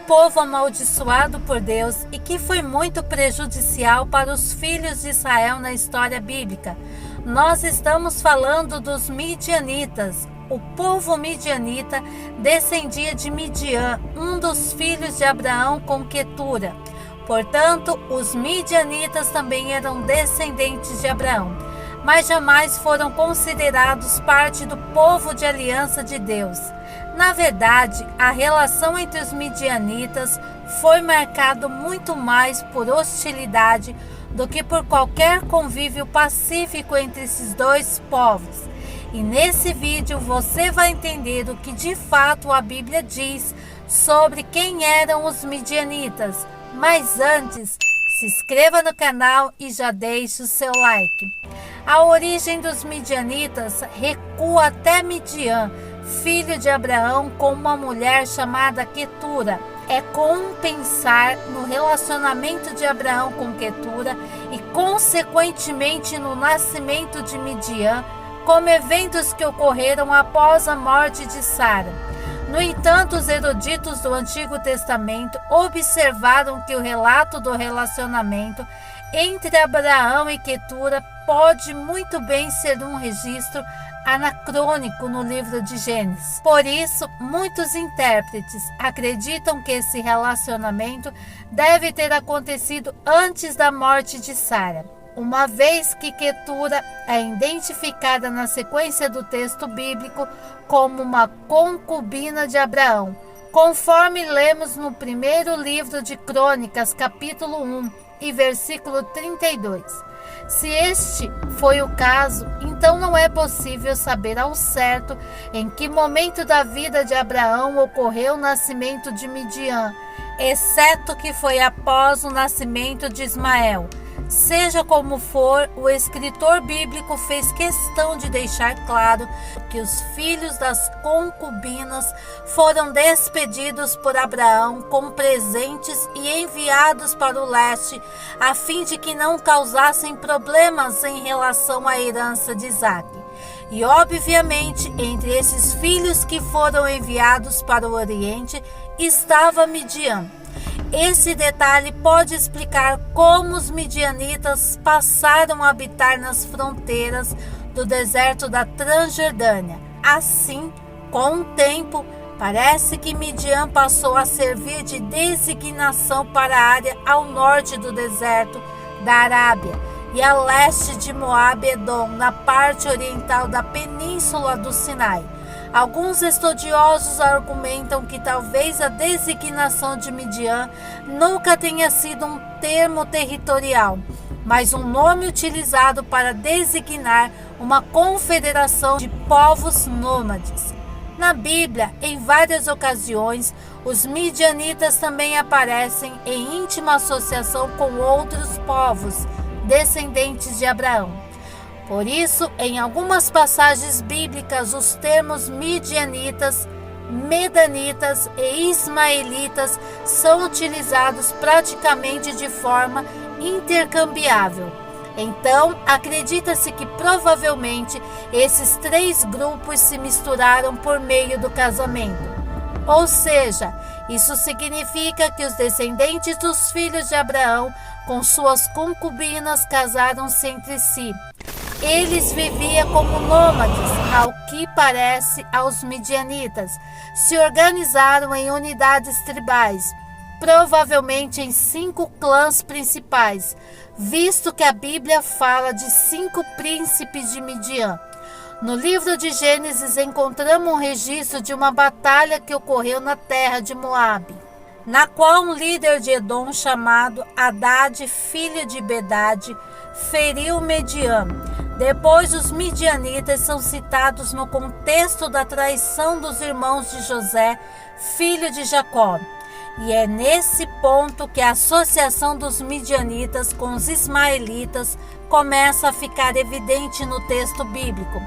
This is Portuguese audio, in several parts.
povo amaldiçoado por Deus e que foi muito prejudicial para os filhos de Israel na história bíblica. Nós estamos falando dos midianitas. O povo midianita descendia de Midian, um dos filhos de Abraão com Quetura. Portanto, os midianitas também eram descendentes de Abraão, mas jamais foram considerados parte do povo de aliança de Deus. Na verdade, a relação entre os midianitas foi marcada muito mais por hostilidade do que por qualquer convívio pacífico entre esses dois povos. E nesse vídeo você vai entender o que de fato a Bíblia diz sobre quem eram os midianitas. Mas antes, se inscreva no canal e já deixe o seu like. A origem dos midianitas recua até Midian, filho de Abraão, com uma mulher chamada Quetura. É comum pensar no relacionamento de Abraão com Quetura e, consequentemente, no nascimento de Midian, como eventos que ocorreram após a morte de Sara. No entanto, os eruditos do Antigo Testamento observaram que o relato do relacionamento entre Abraão e Quetura pode muito bem ser um registro anacrônico no livro de Gênesis. Por isso, muitos intérpretes acreditam que esse relacionamento deve ter acontecido antes da morte de Sara, uma vez que Quetura é identificada na sequência do texto bíblico como uma concubina de Abraão, conforme lemos no primeiro livro de Crônicas, capítulo 1 e versículo 32. Se este foi o caso, então não é possível saber ao certo em que momento da vida de Abraão ocorreu o nascimento de Midian, exceto que foi após o nascimento de Ismael. Seja como for, o escritor bíblico fez questão de deixar claro que os filhos das concubinas foram despedidos por Abraão com presentes e enviados para o leste, a fim de que não causassem problemas em relação à herança de Isaque. E, obviamente, entre esses filhos que foram enviados para o Oriente estava Midian. Esse detalhe pode explicar como os midianitas passaram a habitar nas fronteiras do deserto da Transjordânia. Assim, com o tempo, parece que Midian passou a servir de designação para a área ao norte do deserto da Arábia e a leste de Moabe e Edom, na parte oriental da península do Sinai. Alguns estudiosos argumentam que talvez a designação de Midian nunca tenha sido um termo territorial, mas um nome utilizado para designar uma confederação de povos nômades. Na Bíblia, em várias ocasiões, os midianitas também aparecem em íntima associação com outros povos descendentes de Abraão. Por isso, em algumas passagens bíblicas, os termos midianitas, medanitas e ismaelitas são utilizados praticamente de forma intercambiável. Então, acredita-se que provavelmente esses três grupos se misturaram por meio do casamento. Ou seja, isso significa que os descendentes dos filhos de Abraão com suas concubinas casaram-se entre si. Eles viviam como nômades, ao que parece aos midianitas. Se organizaram em unidades tribais, provavelmente em 5 clãs principais, visto que a Bíblia fala de 5 príncipes de Midian. No livro de Gênesis encontramos um registro de uma batalha que ocorreu na terra de Moabe, na qual um líder de Edom chamado Hadad, filho de Bedade, feriu Midian. Depois, os midianitas são citados no contexto da traição dos irmãos de José, filho de Jacó. E é nesse ponto que a associação dos midianitas com os ismaelitas começa a ficar evidente no texto bíblico.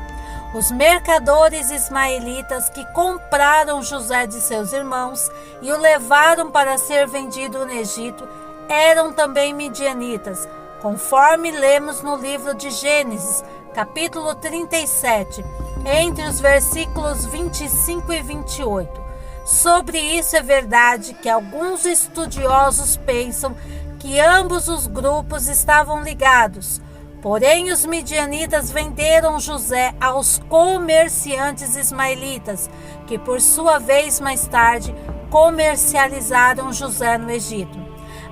Os mercadores ismaelitas que compraram José de seus irmãos e o levaram para ser vendido no Egito eram também midianitas, conforme lemos no livro de Gênesis, capítulo 37, entre os versículos 25 e 28. Sobre isso é verdade que alguns estudiosos pensam que ambos os grupos estavam ligados. Porém, os midianitas venderam José aos comerciantes ismaelitas, que por sua vez mais tarde comercializaram José no Egito.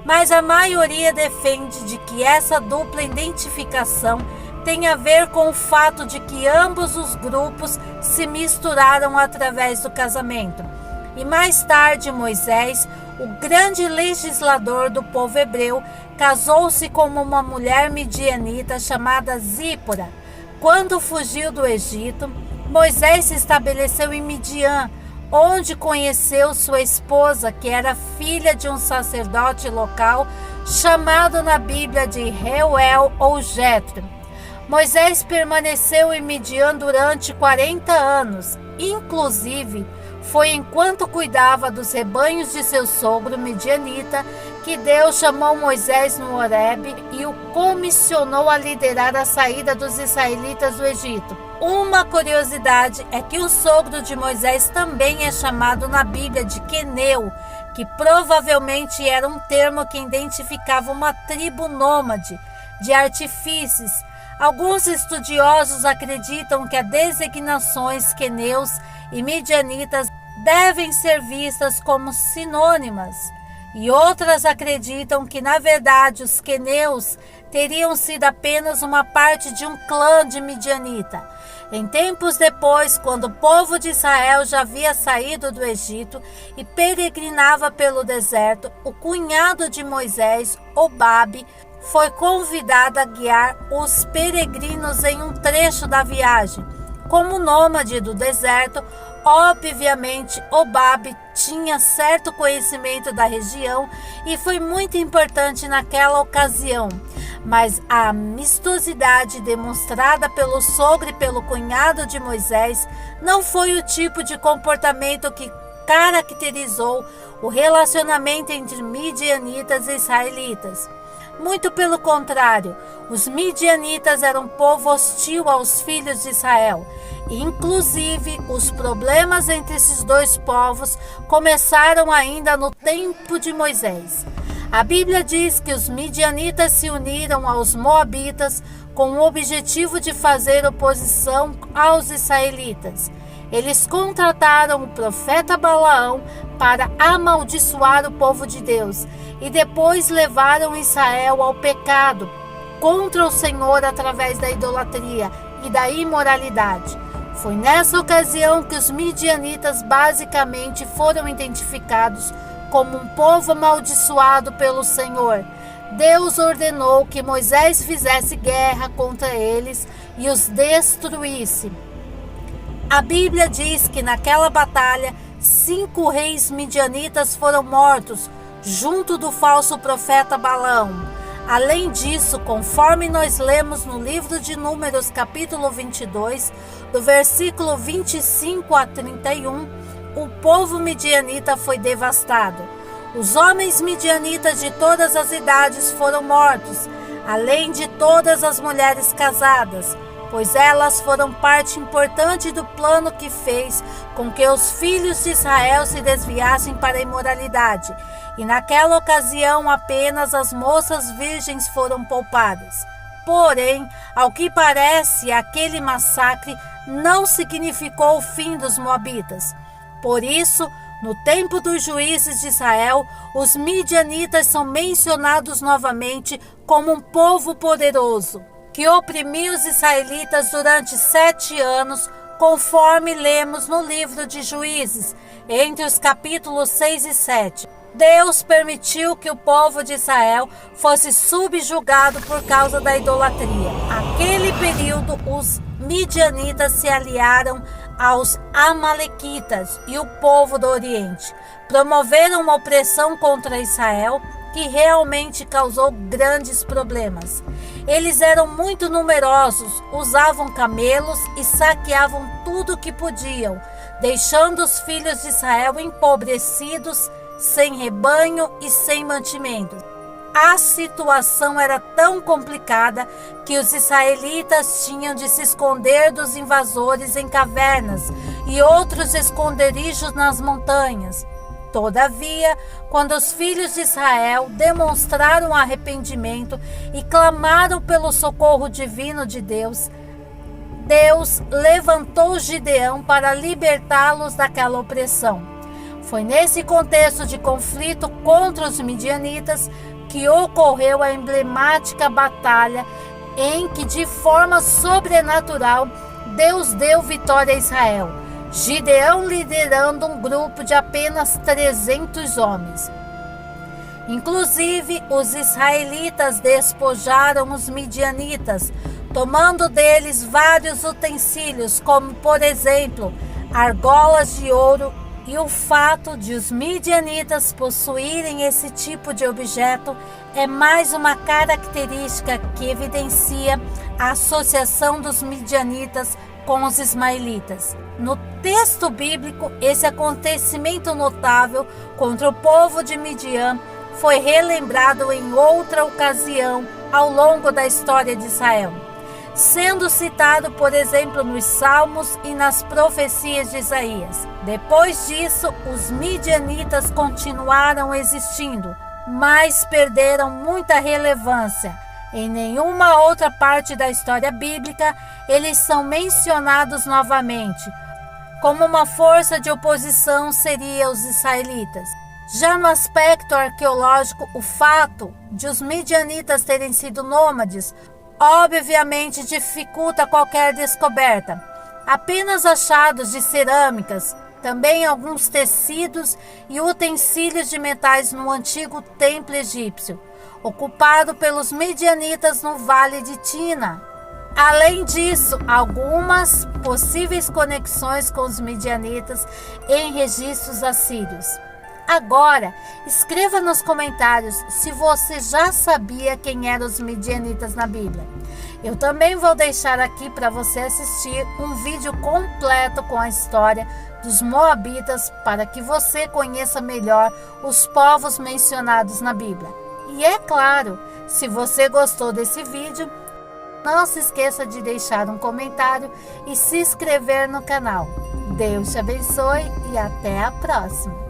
Mas a maioria defende de que essa dupla identificação tem a ver com o fato de que ambos os grupos se misturaram através do casamento. E mais tarde Moisés, o grande legislador do povo hebreu, casou-se com uma mulher midianita chamada Zípora. Quando fugiu do Egito, Moisés se estabeleceu em Midian, onde conheceu sua esposa, que era filha de um sacerdote local, chamado na Bíblia de Reuel ou Jetro. Moisés permaneceu em Midian durante 40 anos, inclusive foi enquanto cuidava dos rebanhos de seu sogro midianita que Deus chamou Moisés no Horebe e o comissionou a liderar a saída dos israelitas do Egito. Uma curiosidade é que o sogro de Moisés também é chamado na Bíblia de Queneu, que provavelmente era um termo que identificava uma tribo nômade de artífices. Alguns estudiosos acreditam que as designações queneus e midianitas devem ser vistas como sinônimas, e outras acreditam que, na verdade, os queneus teriam sido apenas uma parte de um clã de midianita. Em tempos depois, quando o povo de Israel já havia saído do Egito e peregrinava pelo deserto, o cunhado de Moisés, Obabe, foi convidado a guiar os peregrinos em um trecho da viagem. Como nômade do deserto, obviamente Obabe tinha certo conhecimento da região e foi muito importante naquela ocasião. Mas a amistosidade demonstrada pelo sogro e pelo cunhado de Moisés não foi o tipo de comportamento que caracterizou o relacionamento entre midianitas e israelitas. Muito pelo contrário, os midianitas eram um povo hostil aos filhos de Israel. Inclusive, os problemas entre esses dois povos começaram ainda no tempo de Moisés. A Bíblia diz que os midianitas se uniram aos moabitas com o objetivo de fazer oposição aos israelitas. Eles contrataram o profeta Balaão para amaldiçoar o povo de Deus e depois levaram Israel ao pecado contra o Senhor através da idolatria e da imoralidade. Foi nessa ocasião que os midianitas basicamente foram identificados como um povo amaldiçoado pelo Senhor. Deus ordenou que Moisés fizesse guerra contra eles e os destruísse. A Bíblia diz que naquela batalha 5 reis midianitas foram mortos junto do falso profeta Balaão. Além disso, conforme nós lemos no livro de Números capítulo 22, do versículo 25 a 31, o povo midianita foi devastado. Os homens midianitas de todas as idades foram mortos, além de todas as mulheres casadas, pois elas foram parte importante do plano que fez com que os filhos de Israel se desviassem para a imoralidade. E naquela ocasião apenas as moças virgens foram poupadas. Porém, ao que parece, aquele massacre não significou o fim dos moabitas. Por isso, no tempo dos juízes de Israel, os midianitas são mencionados novamente como um povo poderoso, que oprimiu os israelitas durante 7 anos, conforme lemos no livro de Juízes, entre os capítulos 6 e 7. Deus permitiu que o povo de Israel fosse subjugado por causa da idolatria. Naquele período, os midianitas se aliaram aos amalequitas e o povo do Oriente. Promoveram uma opressão contra Israel que realmente causou grandes problemas. Eles eram muito numerosos, usavam camelos e saqueavam tudo o que podiam, deixando os filhos de Israel empobrecidos, sem rebanho e sem mantimento. A situação era tão complicada que os israelitas tinham de se esconder dos invasores em cavernas e outros esconderijos nas montanhas. Todavia, quando os filhos de Israel demonstraram arrependimento e clamaram pelo socorro divino de Deus, Deus levantou Gideão para libertá-los daquela opressão. Foi nesse contexto de conflito contra os midianitas que ocorreu a emblemática batalha em que, de forma sobrenatural, Deus deu vitória a Israel. Gideão liderando um grupo de apenas 300 homens. Inclusive, os israelitas despojaram os midianitas, tomando deles vários utensílios, como, por exemplo, argolas de ouro. E o fato de os midianitas possuírem esse tipo de objeto é mais uma característica que evidencia a associação dos midianitas com os ismaelitas. No texto bíblico, esse acontecimento notável contra o povo de Midian foi relembrado em outra ocasião ao longo da história de Israel, sendo citado, por exemplo, nos Salmos e nas profecias de Isaías. Depois disso, os midianitas continuaram existindo, mas perderam muita relevância. Em nenhuma outra parte da história bíblica, eles são mencionados novamente. Como uma força de oposição seria os israelitas. Já no aspecto arqueológico, o fato de os midianitas terem sido nômades obviamente dificulta qualquer descoberta. Apenas achados de cerâmicas, também alguns tecidos e utensílios de metais no antigo templo egípcio, ocupado pelos midianitas no Vale de Tina. Além disso, algumas possíveis conexões com os midianitas em registros assírios. Agora, escreva nos comentários se você já sabia quem eram os midianitas na Bíblia. Eu também vou deixar aqui para você assistir um vídeo completo com a história dos Moabitas para que você conheça melhor os povos mencionados na Bíblia. E é claro, se você gostou desse vídeo, não se esqueça de deixar um comentário e se inscrever no canal. Deus te abençoe e até a próxima!